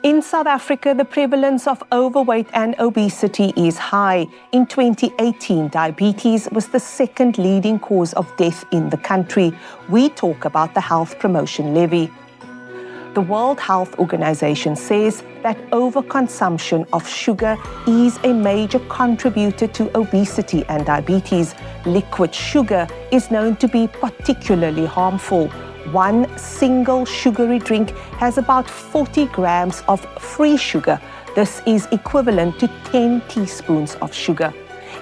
In South Africa, the prevalence of overweight and obesity is high. In 2018, diabetes was the second leading cause of death in the country. We talk about the Health Promotion Levy. The World Health Organization says that overconsumption of sugar is a major contributor to obesity and diabetes. Liquid sugar is known to be particularly harmful. One single sugary drink has about 40 grams of free sugar. This is equivalent to 10 teaspoons of sugar.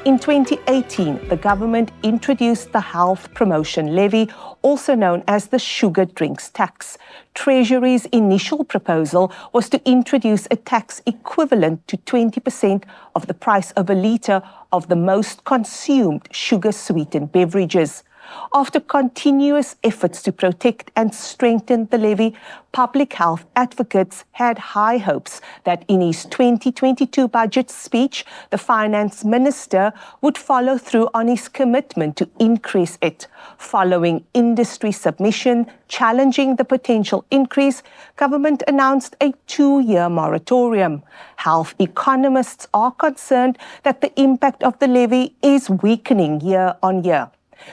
In 2018, the government introduced the Health Promotion Levy, also known as the Sugar Drinks Tax. Treasury's initial proposal was to introduce a tax equivalent to 20% of the price of a litre of the most consumed sugar-sweetened beverages. After continuous efforts to protect and strengthen the levy, public health advocates had high hopes that in his 2022 budget speech, the finance minister would follow through on his commitment to increase it. Following industry submission challenging the potential increase, government announced a 2-year moratorium. Health economists are concerned that the impact of the levy is weakening year on year.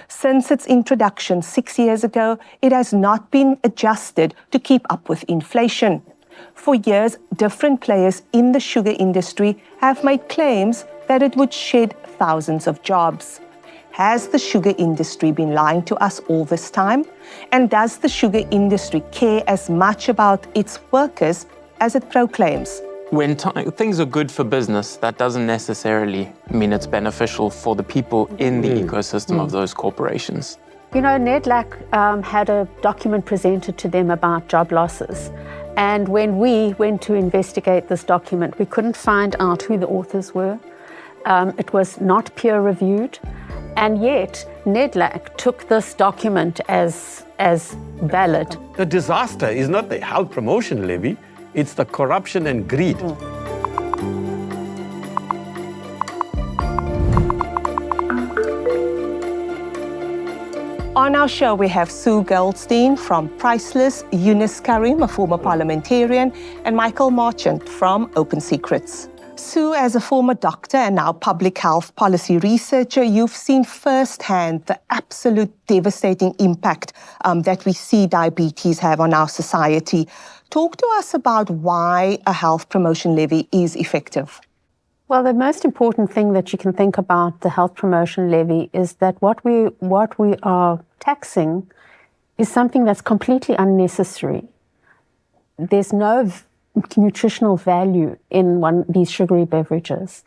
Since its introduction 6 years ago, it has not been adjusted to keep up with inflation. For years, different players in the sugar industry have made claims that it would shed thousands of jobs. Has the sugar industry been lying to us all this time? And does the sugar industry care as much about its workers as it proclaims? When things are good for business, that doesn't necessarily mean it's beneficial for the people in the ecosystem of those corporations. You know, NEDLAC had a document presented to them about job losses. And when we went to investigate this document, we couldn't find out who the authors were. It was not peer-reviewed. And yet, NEDLAC took this document as valid. The disaster is not the Health Promotion Levy, it's the corruption and greed. On our show, we have Sue Goldstein from Priceless, Yunus Karim, a former parliamentarian, and Michael Marchant from Open Secrets. Sue, as a former doctor and now public health policy researcher, you've seen firsthand the absolute devastating impact that we see diabetes have on our society. Talk to us about why a health promotion levy is effective. Well, the most important thing that you can think about the health promotion levy is that what we are taxing is something that's completely unnecessary. There's no nutritional value in these sugary beverages,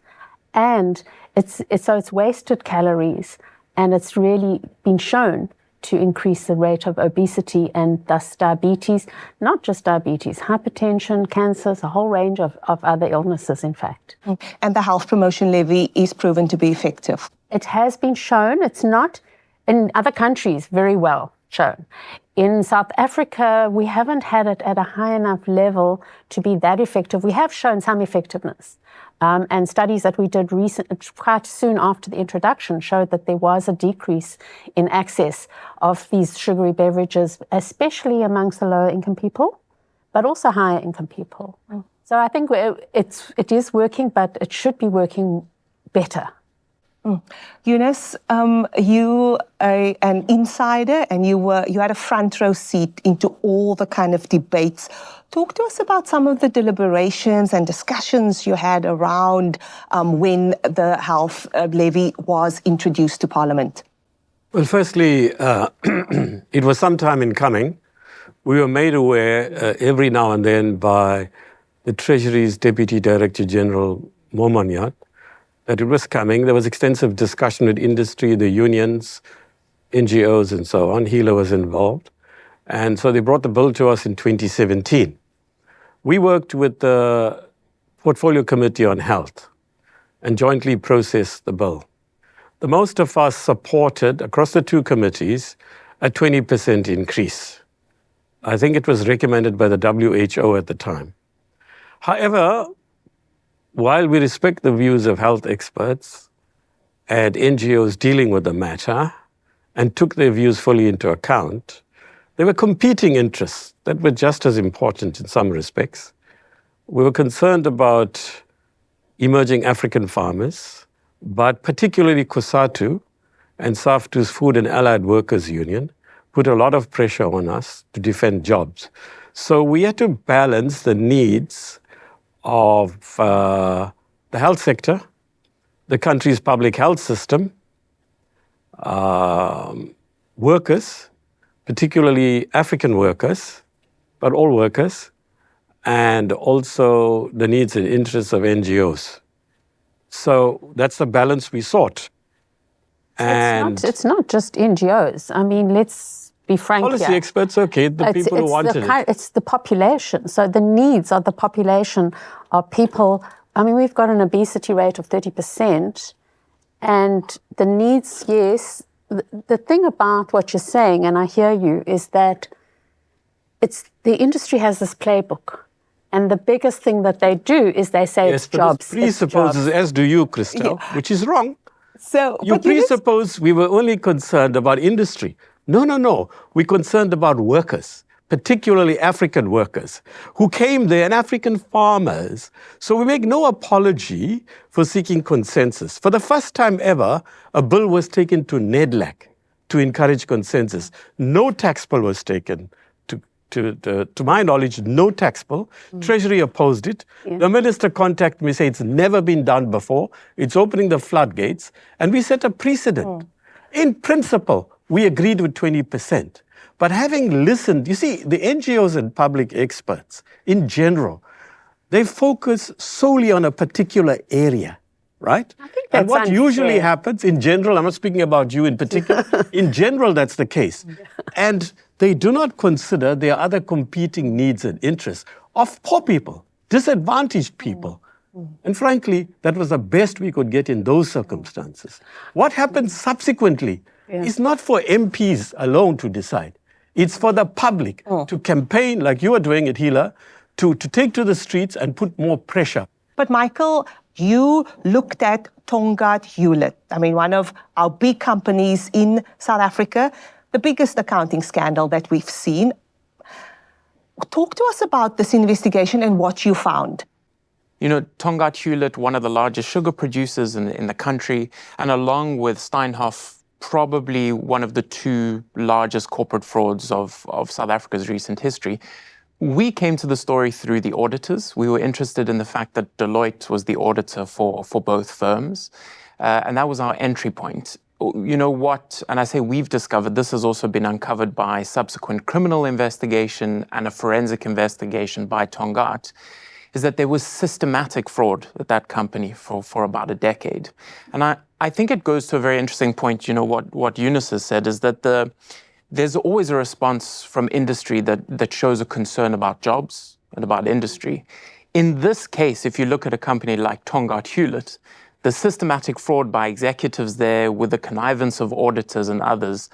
and it's wasted calories, and it's really been shown to increase the rate of obesity and thus diabetes, not just diabetes, hypertension, cancers, a whole range of other illnesses, in fact. And the health promotion levy is proven to be effective. It has been shown. It's not in other countries very well shown. In South Africa, we haven't had it at a high enough level to be that effective. We have shown some effectiveness. And studies that we did quite soon after the introduction showed that there was a decrease in access of these sugary beverages, especially amongst the lower income people, but also higher income people. So I think it is working, but it should be working better. Yunus, you are an insider, and you had a front row seat into all the kind of debates. Talk to us about some of the deliberations and discussions you had around when the health levy was introduced to Parliament. Well, firstly, it was some time in coming. We were made aware every now and then by the Treasury's Deputy Director General, Momanyat, that it was coming. There was extensive discussion with industry, the unions, NGOs, and so on. HEALA was involved. And so they brought the bill to us in 2017. We worked with the Portfolio Committee on Health and jointly processed the bill. The most of us supported, across the two committees, a 20% increase. I think it was recommended by the WHO at the time. However, while we respect the views of health experts and NGOs dealing with the matter and took their views fully into account, there were competing interests that were just as important in some respects. We were concerned about emerging African farmers, but particularly COSATU and SAFTU's Food and Allied Workers Union put a lot of pressure on us to defend jobs. So we had to balance the needs of the health sector, the country's public health system, workers, particularly African workers, but all workers, and also the needs and interests of NGOs. So that's the balance we sought. And it's not just NGOs. I mean, let's be frank policy here. experts, okay, the people who wanted it. It's the population. So the needs of the population are people. I mean, we've got an obesity rate of 30%, and the needs, yes. The thing about what you're saying, and I hear you, is that the industry has this playbook. And the biggest thing that they do is they say it's jobs. Yes, presupposes, as do you, Christel, which is wrong. So, you presuppose we were only concerned about industry. No. We're concerned about workers, particularly African workers, who came there, and African farmers. So we make no apology for seeking consensus. For the first time ever, a bill was taken to NEDLAC to encourage consensus. No tax bill was taken. To my knowledge, no tax bill. Treasury opposed it. Yeah. The minister contacted me, said it's never been done before. It's opening the floodgates. And we set a precedent. In principle, we agreed with 20%. But having listened, you see, the NGOs and public experts, in general, they focus solely on a particular area, right? I think that's and what unfair. usually happens, in general, I'm not speaking about you in particular, in general, that's the case. And they do not consider there are other competing needs and interests of poor people, disadvantaged people. And frankly, that was the best we could get in those circumstances. What happens subsequently is not for MPs alone to decide. It's for the public to campaign, like you are doing at HEALA, to take to the streets and put more pressure. But Michael, you looked at Tongaat Hullett, I mean, one of our big companies in South Africa, the biggest accounting scandal that we've seen. Talk to us about this investigation and what you found. You know, Tongaat Hullett, one of the largest sugar producers in the country, and along with Steinhoff, probably one of the two largest corporate frauds of South Africa's recent history. We came to the story through the auditors. We were interested in the fact that Deloitte was the auditor for both firms, and that was our entry point. You know what, and I say we've discovered, this has also been uncovered by subsequent criminal investigation and a forensic investigation by Tongaat, is that there was systematic fraud at that company for about a decade. And I think it goes to a very interesting point, you know, what Yunus has said, is that there's always a response from industry that shows a concern about jobs and about industry. In this case, if you look at a company like Tongaat Hullett, the systematic fraud by executives there with the connivance of auditors and others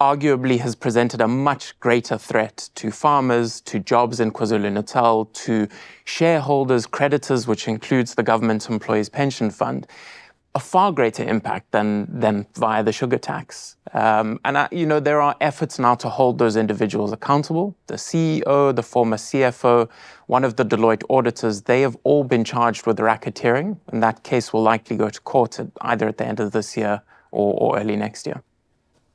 arguably has presented a much greater threat to farmers, to jobs in KwaZulu-Natal, to shareholders, creditors, which includes the Government Employees Pension Fund, a far greater impact than via the sugar tax. You know, there are efforts now to hold those individuals accountable. The CEO, the former CFO, one of the Deloitte auditors, they have all been charged with racketeering, and that case will likely go to court either at the end of this year or early next year.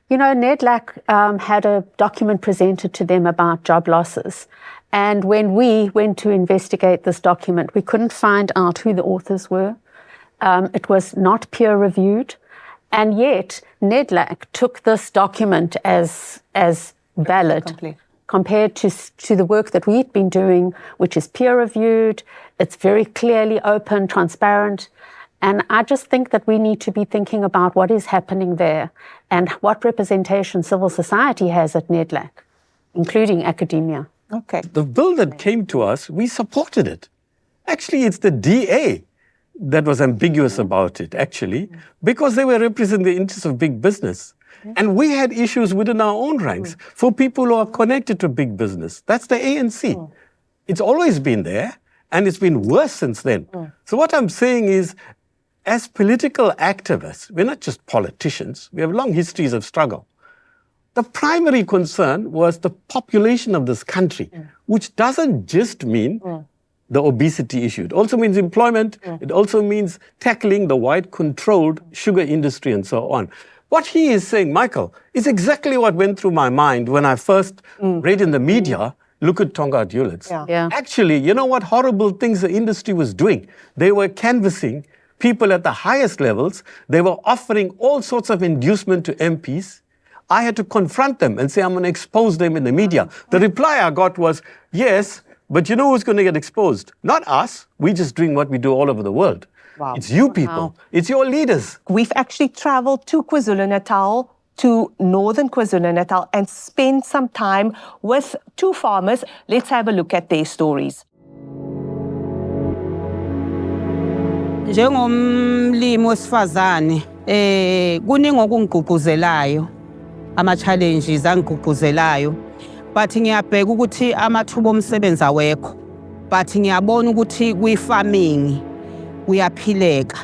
You know, NEDLAC had a document presented to them about job losses. And when we went to investigate this document, we couldn't find out who the authors were. It was not peer-reviewed. And yet, NEDLAC took this document as valid compared to the work that we've been doing, which is peer-reviewed. It's very clearly open, transparent. And I just think that we need to be thinking about what is happening there and what representation civil society has at NEDLAC, including academia. Okay. The bill that came to us, we supported it. Actually, it's the DA that was ambiguous about it, actually, because they were representing the interests of big business. And we had issues within our own ranks for people who are connected to big business. That's the ANC. It's always been there, and it's been worse since then. So what I'm saying is, as political activists, we're not just politicians, we have long histories of struggle. The primary concern was the population of this country, which doesn't just mean the obesity issue. It also means employment. It also means tackling the white-controlled sugar industry and so on. What he is saying, Michael, is exactly what went through my mind when I first read in the media, look at Tongaat Hullett. Yeah. Actually, you know what horrible things the industry was doing? They were canvassing people at the highest levels. They were offering all sorts of inducement to MPs. I had to confront them and say, I'm going to expose them in the media. The reply I got was, yes, but you know who's going to get exposed? Not us. We're just doing what we do all over the world. Wow. It's you people. It's your leaders. We've actually traveled to KwaZulu-Natal, to northern KwaZulu-Natal, and spent some time with two farmers. Let's have a look at their stories. Njengomlimi wesifazane kuningi okungigqugquzelayo ama-challenges angigqugquzelayo but ngiyabheka ukuthi amathuba omsebenzi awekho but ngiyabona ukuthi kwi-farming kuyaphileka.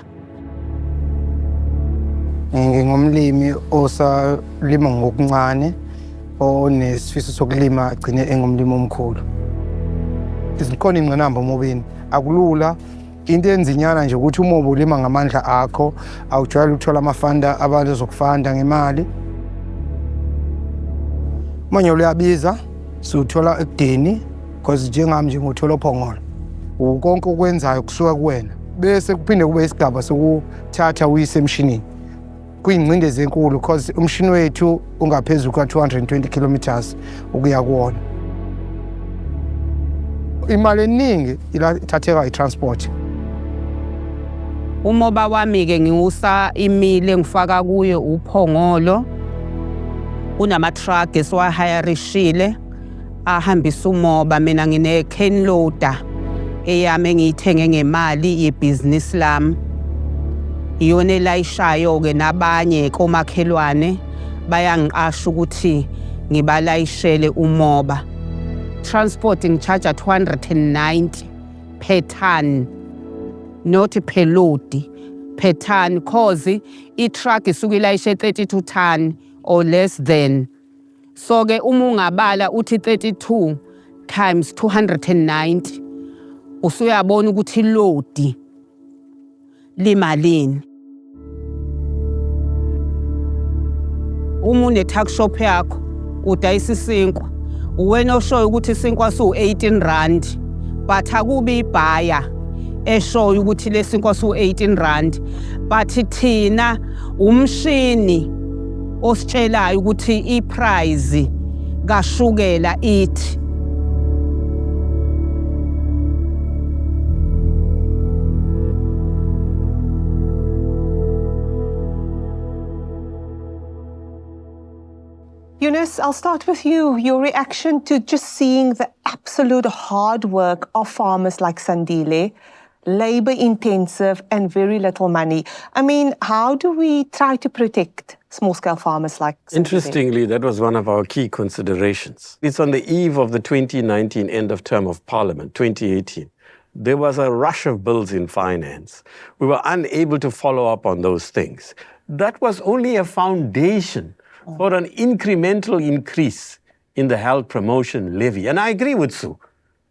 Ngingumlimi osalima ngokuncane onesifiso sokulima agcine engumlimi omkhulu. Izikhona ingqinamba mobeni akulula. Into enzinyana nje ukuthi uma ubulima ngamandla akho awujwayele ukuthola amafanda abantu ezokufanda ngemali. Manje uyabiza siuthola ekudeni because njengami nje nguthola ophongolo. Ukonke okwenzayo kusuka kuwena. Bese kuphinde kube isigaba sokuthatha uyise emshinini. Kuyingcindezi enkulu because umshini wethu ungaphezulu ka 220 kilometers ukuya kuwona. Imali eningi ithatheka i-transport. Umoba wami-ke ngiwusa imile ngifaka kuyo uphongolo. Unama-truck esiwahayarishile ahambisa umoba. Mina ngine-cane loader eyami engiyithenge ngemali yebhizinisi lami. Iyona elayishayo-ke nabanye komakhelwane bayangiqasha ukuthi ngibalayishele umoba. Transport ngicharge 290 per ton, not per load, per ton, cause i-truck isuke ilayishe 32 ton or less than. So-ke uma ungabala uthi 32 times 290, usuyabona ukuthi load limalini. Uma une-tuck shop yakho, udayisa isinkwa, uwena oshoyo ukuthi isinkwa siwu-18 rand, but akubi ibhaya eshoyo ukuthi lesinkwa siwu-18 rand, but thina umshini ositshelayo ukuthi iprice kashukela ithi. Yunus, I'll start with you. Your reaction to just seeing the absolute hard work of farmers like Sandile, labor-intensive and very little money. I mean, how do we try to protect small-scale farmers like Sandile? Interestingly, that was one of our key considerations. It's on the eve of the 2019 end of term of Parliament, 2018. There was a rush of bills in finance. We were unable to follow up on those things. That was only a foundation for an incremental increase in the Health Promotion Levy. And I agree with Sue.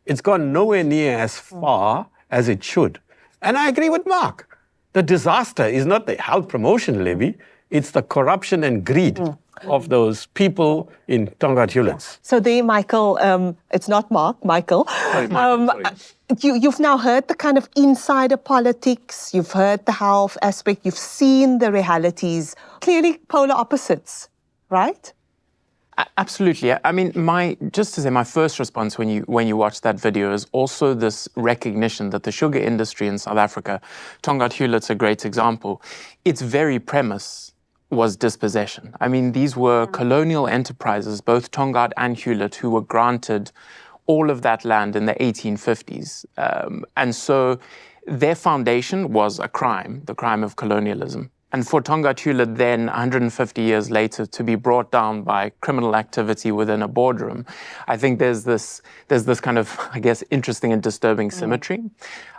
It's gone nowhere near as far as it should. And I agree with Mark. The disaster is not the Health Promotion Levy, it's the corruption and greed of those people in Tongaat Hullett. So there, Michael, it's not Mark, Michael. Sorry, Michael, sorry. You've now heard the kind of insider politics, you've heard the health aspect, you've seen the realities, clearly polar opposites. Right? Absolutely. I mean, my first response when you watch that video is also this recognition that the sugar industry in South Africa, Tongaat Hullett's a great example, its very premise was dispossession. I mean, these were colonial enterprises, both Tongaat and Hullett, who were granted all of that land in the 1850s. And so their foundation was a crime, the crime of colonialism. And for Tongaat Hullett then, 150 years later, to be brought down by criminal activity within a boardroom, I think there's this kind of, I guess, interesting and disturbing symmetry.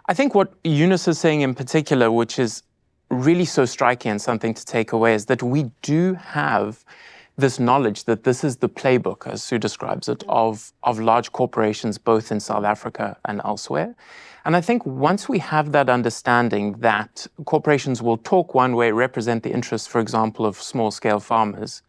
I think what Yunus is saying in particular, which is really so striking and something to take away, is that we do have this knowledge that this is the playbook, as Sue describes it, of large corporations both in South Africa and elsewhere. And I think once we have that understanding that corporations will talk one way, represent the interests, for example, of small-scale farmers,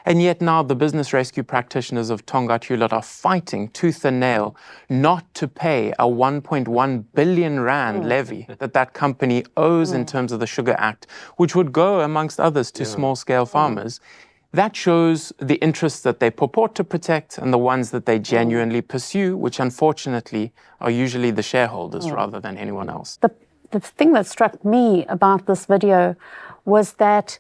and yet now the business rescue practitioners of Tongaat Hullett are fighting tooth and nail not to pay a 1.1 billion rand levy that company owes in terms of the Sugar Act, which would go, amongst others, to small-scale farmers. That shows the interests that they purport to protect and the ones that they genuinely pursue, which unfortunately are usually the shareholders rather than anyone else. The thing that struck me about this video was that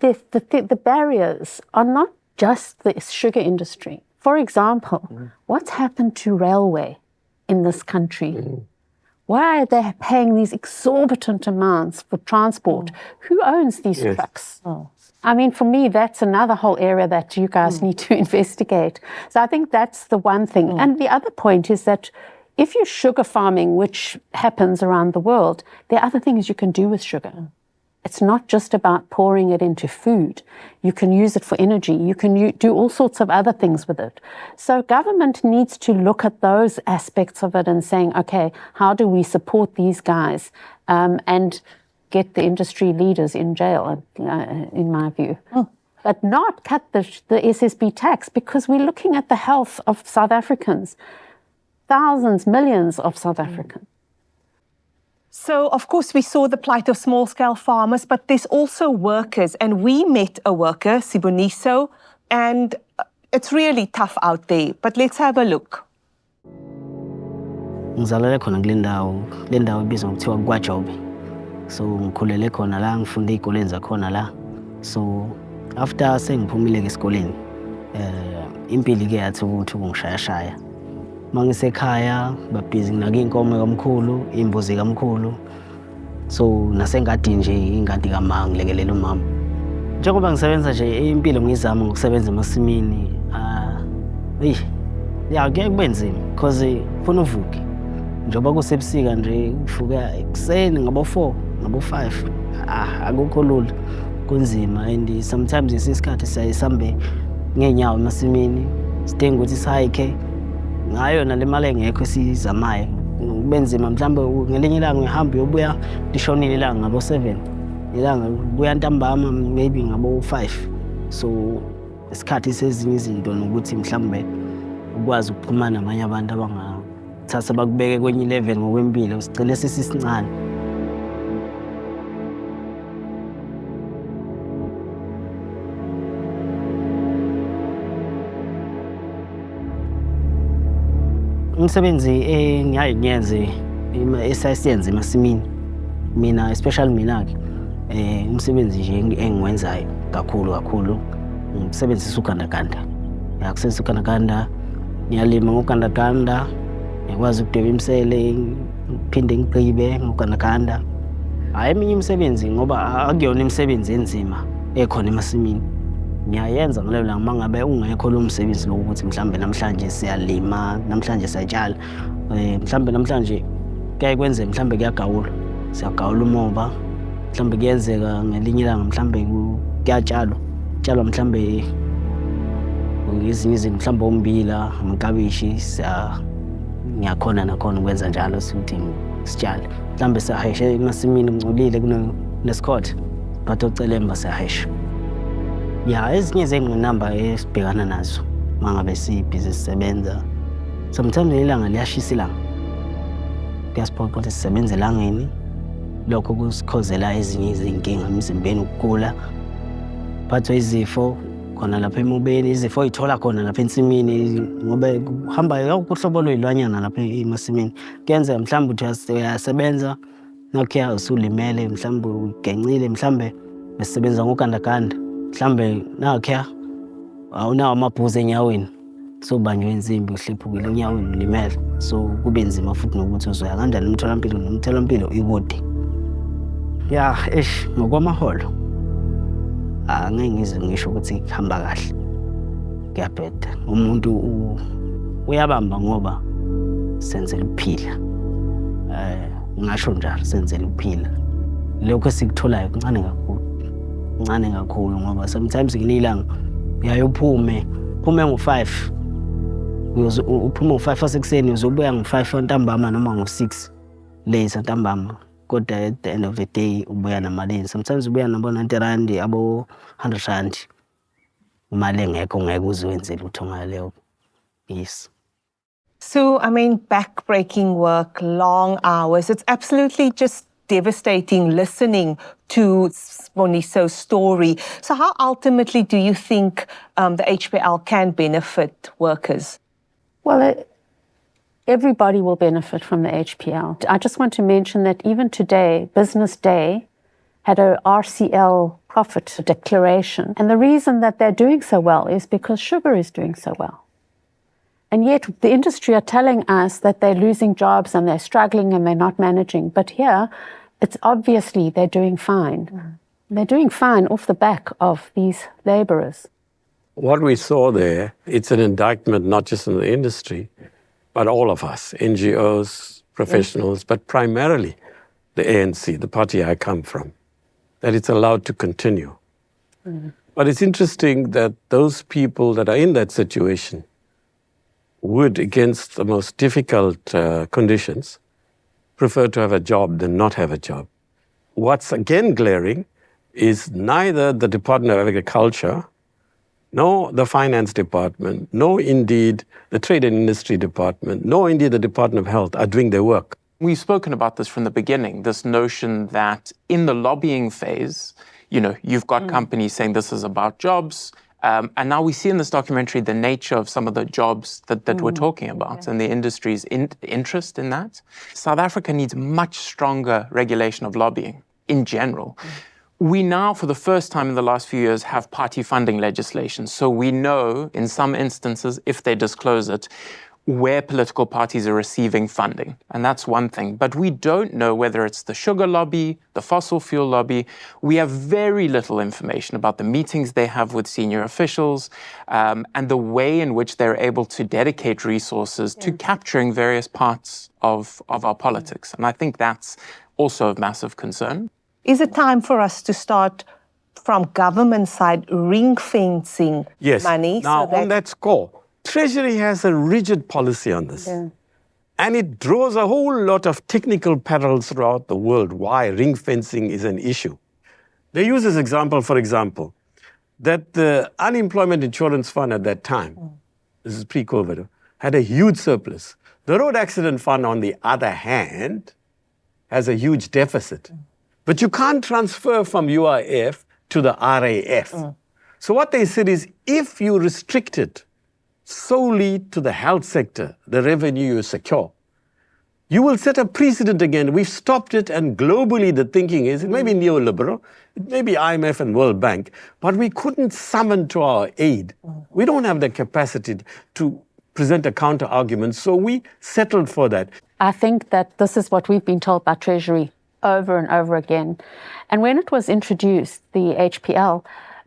the barriers are not just the sugar industry. For example, what's happened to railway in this country? Why are they paying these exorbitant amounts for transport? Who owns these trucks? I mean, for me, that's another whole area that you guys need to investigate. So I think that's the one thing. And the other point is that if you're sugar farming, which happens around the world, there are other things you can do with sugar. It's not just about pouring it into food. You can use it for energy. You can do all sorts of other things with it. So government needs to look at those aspects of it and saying, okay, how do we support these guys and get the industry leaders in jail, in my view. But not cut the SSB tax, because we're looking at the health of South Africans, thousands, millions of South Africans. So, of course, we saw the plight of small-scale farmers, but there's also workers. And we met a worker, Siboniso, and it's really tough out there. But let's have a look. Ngizalele khona kule ndawo ibizwa ngokuthiwa kwaJobe. So ngikhulele khona la, ngifunde ey'koleni zakhona la. So after sengiphumile-ke esikoleni, impilo ike yathi ukuthi ngishayashaya. Mangisekhaya babhizi nginaka iy'nkomo kamkhulu, imbuzi kamkhulu. So nasengadini nje, ingadi kamama ngilekelela umama. Njengoba ngisebenza nje impilo ngizama ngokusebenza emasimini, kuye kube nzima because ufuna uvuke. Njengoba kusebusika nje uvuka ekuseni ngabo-4 ngabo-5, akukho lula, kunzima. And sometimes isikhathi sihambe ngeenyawo emasimini, sidinga ukuthi sihayikhe ngayo nale mali engekho esizamayo. Kube nzima, mhlawumbe ngelinye ilanga ngihamba uyobuya lishonile ilanga ngabo-7, ilanga buya ntambama maybe ngabo-5. So isikhathi sezinye izinto nokuthi mhlawumbe ukwazi ukuxhumana nabanye abantu abangathatha bakubeke kwenye i-level ngokwempilo, sigcine sesisincane. Umsebenzi engiyenze esasiyenza emasimini, mina especially mina-ke, umsebenzi nje engiwenzayo kakhulu ngisebenzisa ugandaganda. Ngisebenzisa ugandaganda, ngiyalima ngogandaganda, ngikwazi ukudweba imisele, ngiphinde ngigqibe ngogandaganda. Hhayi eminye imisebenzi ngoba akuyona imisebenzi enzima ekhona emasimini. Ngiyayenza ngaleyo langa uma ngabe ungekho lo msebenzi lokuthi mhlawumbe namhlanje siyalima, namhlanje siyatshala, mhlawumbe namhlanje kuyaye kwenze mhlawumbe kuyagawulwa, siyagawula umoba, mhlawumbe kuyenzeka ngelinye ilanga mhlawumbe kuyatshalwa mhlawumbe ezinye izinto, mhlawumbe ummbila, amaklabishi, ngiyakhona nakhona ukwenza njalo ukuthi sitshale. Mhlawumbe siyaheshe emasimini kungcolile kunesikhotha, but ocelemba siyahesha. Ezinye zengqinamba esibhekana nazo uma ngabe sibhizi sisebenza. Sometimes ilanga liyashisa ilanga, kuyasiphoqa ukuthi sisebenze elangeni, lokho kusikhozela ezinye izinkinga emzimbeni, ukugula, uphathwe izifo khona lapha emubeni, izifo oy'thola khona lapha ensimini ngoba uhamba uhlobo lwey'lwanyana lapha emasimini. Kuyenzeka mhlawumbe uthi uyasebenza nakhuya usulimele, mhlawumbe ugencile, mhlawumbe besisebenza ngogandaganda, mhlawumbe nakhuya awunawo amabhuzu enyaweni, so banjwe insimbi uhlephukile enyaweni ulimele. So kube nzima futhi nokuthi uzoya kanjani emtholampilo, nomtholampilo ikude. Ngokwamaholo angeke ngize ngisho ukuthi kuhamba kahle, kuyabheda. Umuntu uyabamba ngoba senzela ukuphila, ngisho njalo senzela ukuphila. Lokho esikutholayo kuncane kakhulu kuncane kakhulu ngoba sometimes ngelilanga uyaye uphume ngo-5 uphume ngo-5 wasekuseni uzobuya ngo-5 ntambama noma ngo-6 late ntambama kodwa at the end of the day ubuya namalini sometimes ubuya nabo-90 rand abo-100 rand imali engekho ngeke uziwenze lutho ngaleyo. Yes. So, I mean, back-breaking work, long hours. It's absolutely just devastating listening to Siboniso's story. So how ultimately do you think the HPL can benefit workers? Well, everybody will benefit from the HPL. I just want to mention that even today, Business Day had a RCL profit declaration. And the reason that they're doing so well is because sugar is doing so well. And yet the industry are telling us that they're losing jobs and they're struggling and they're not managing. But here, it's obviously they're doing fine. They're doing fine off the back of these laborers. What we saw there, it's an indictment not just on the industry, but all of us, NGOs, professionals, but primarily the ANC, the party I come from, that it's allowed to continue. But it's interesting that those people that are in that situation would, against the most difficult conditions, prefer to have a job than not have a job. What's again glaring is neither the Department of Agriculture, nor the Finance Department, nor indeed the Trade and Industry Department, nor indeed the Department of Health are doing their work. We've spoken about this from the beginning, this notion that in the lobbying phase, you've got companies saying this is about jobs, and now we see in this documentary the nature of some of the jobs that we're talking about and the industry's interest in that. South Africa needs much stronger regulation of lobbying in general. We now, for the first time in the last few years, have party funding legislation. So we know, in some instances, if they disclose it, where political parties are receiving funding. And that's one thing. But we don't know whether it's the sugar lobby, the fossil fuel lobby. We have very little information about the meetings they have with senior officials and the way in which they're able to dedicate resources to capturing various parts of our politics. And I think that's also of massive concern. Is it time for us to start from government side ring-fencing money? Now, on that score, Treasury has a rigid policy on this. And it draws a whole lot of technical parallels throughout the world why ring fencing is an issue. They use this example, for example, that the unemployment insurance fund at that time, this is pre-COVID, had a huge surplus. The road accident fund, on the other hand, has a huge deficit. But you can't transfer from UIF to the RAF. So what they said is, if you restrict it solely to the health sector, the revenue you secure, you will set a precedent again. We've stopped it, and globally the thinking is, it may be neoliberal, it may be IMF and World Bank, but we couldn't summon to our aid. We don't have the capacity to present a counter-argument, so we settled for that. I think that this is what we've been told by Treasury over and over again. And when it was introduced, the HPL,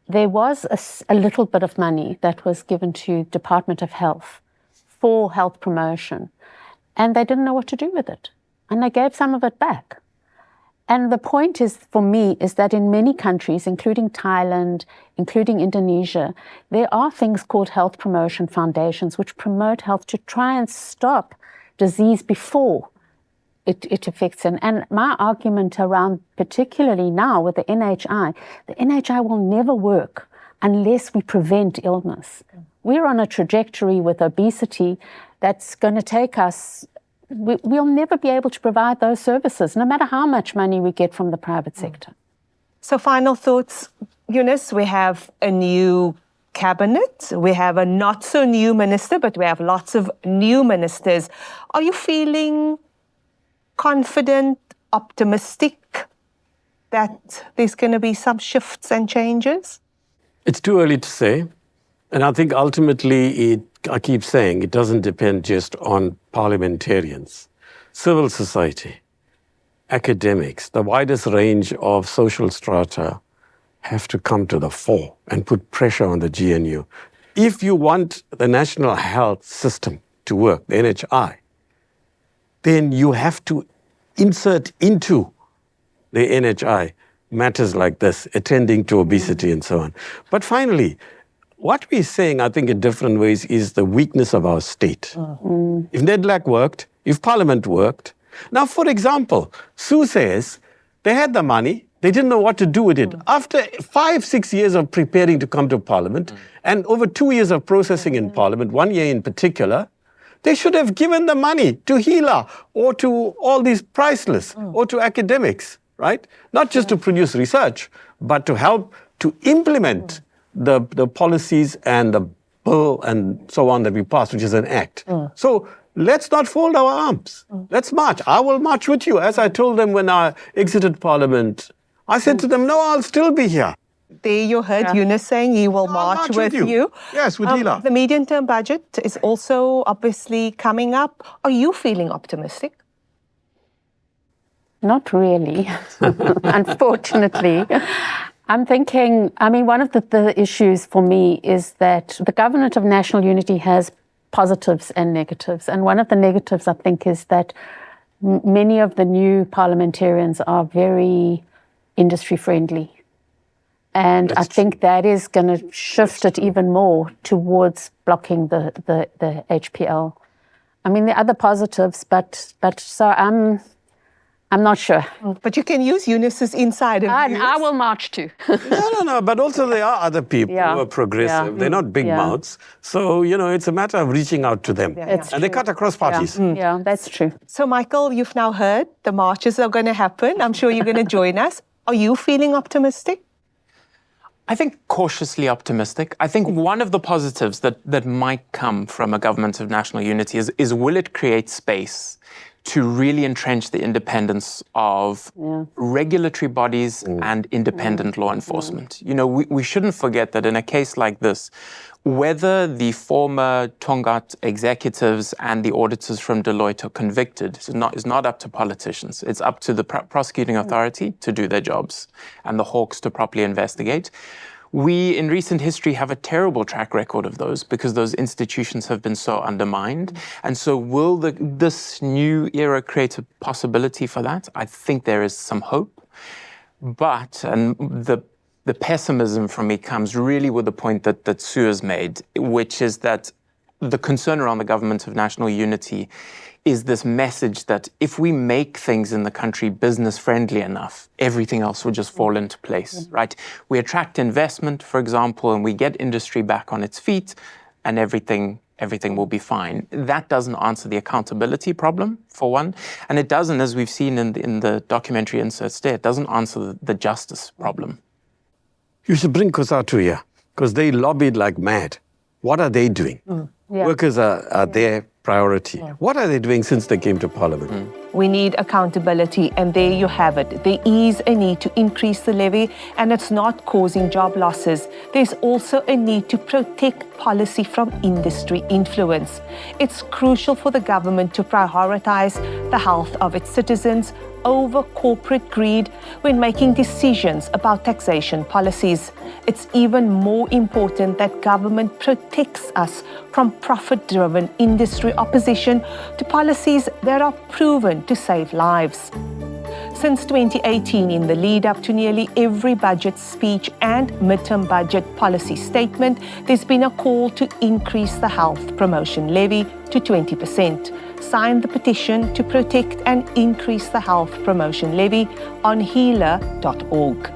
there was a little bit of money that was given to Department of Health for health promotion. And they didn't know what to do with it. And they gave some of it back. And the point is, for me, is that in many countries, including Thailand, including Indonesia, there are things called health promotion foundations which promote health to try and stop disease before it affects them. And my argument around, particularly now with the NHI will never work unless we prevent illness. We're on a trajectory with obesity that's going to take us, we'll never be able to provide those services, no matter how much money we get from the private sector. So final thoughts, Yunus, we have a new cabinet, we have a not so new minister, but we have lots of new ministers. Are you feeling confident, optimistic that there's going to be some shifts and changes? It's too early to say. And I think ultimately, I keep saying, it doesn't depend just on parliamentarians. Civil society, academics, the widest range of social strata have to come to the fore and put pressure on the GNU. If you want the national health system to work, the NHI, then you have to insert into the NHI matters like this, attending to obesity and so on. But finally, what we're saying, I think, in different ways is the weakness of our state. If NEDLAC worked, if Parliament worked. Now, for example, Sue says they had the money, they didn't know what to do with it. After 5-6 years of preparing to come to Parliament and over 2 years of processing in Parliament, 1 year in particular, they should have given the money to HEALA or to all these priceless or to academics, right? Not just to produce research, but to help to implement the policies and the bill and so on that we passed, which is an act. So let's not fold our arms. Let's march. I will march with you. As I told them when I exited Parliament, I said to them, no, I'll still be here. There you heard Yunus saying he will march with you. Yes, with HEALA. The medium-term budget is also obviously coming up. Are you feeling optimistic? Not really, unfortunately. I'm thinking, I mean, one of the issues for me is that the Government of National Unity has positives and negatives. And one of the negatives, I think, is that many of the new parliamentarians are very industry-friendly. And I think that is going to shift it even more towards blocking the HPL. I mean, there are other positives, but so I'm not sure. But you can use Yunus's insider views. I will march too. No, but also there are other people who are progressive. They're not big mouths. So, it's a matter of reaching out to them. And they cut across parties. Yeah, that's true. So, Michael, you've now heard the marches are going to happen. I'm sure you're going to join us. Are you feeling optimistic? I think cautiously optimistic. I think one of the positives that might come from a government of national unity is will it create space to really entrench the independence of regulatory bodies and independent law enforcement. We shouldn't forget that in a case like this, whether the former Tongaat executives and the auditors from Deloitte are convicted is not up to politicians. It's up to the prosecuting authority to do their jobs and the hawks to properly investigate. We, in recent history, have a terrible track record of those because those institutions have been so undermined. And so will this new era create a possibility for that? I think there is some hope. But, and the pessimism from me comes really with the point that Sue has made, which is that the concern around the government of national unity is this message that if we make things in the country business-friendly enough, everything else will just fall into place, right? We attract investment, for example, and we get industry back on its feet, and everything will be fine. That doesn't answer the accountability problem, for one, and it doesn't, as we've seen in the documentary inserts there, it doesn't answer the justice problem. You should bring COSATU here, because they lobbied like mad. What are they doing? Workers are their priority. What are they doing since they came to Parliament? We need accountability, and there you have it. There is a need to increase the levy, and it's not causing job losses. There's also a need to protect policy from industry influence. It's crucial for the government to prioritize the health of its citizens over corporate greed when making decisions about taxation policies. It's even more important that government protects us from profit-driven industry opposition to policies that are proven to save lives. Since 2018, in the lead-up to nearly every budget speech and midterm budget policy statement, there's been a call to increase the health promotion levy to 20%. Sign the petition to protect and increase the health promotion levy on HEALA.org.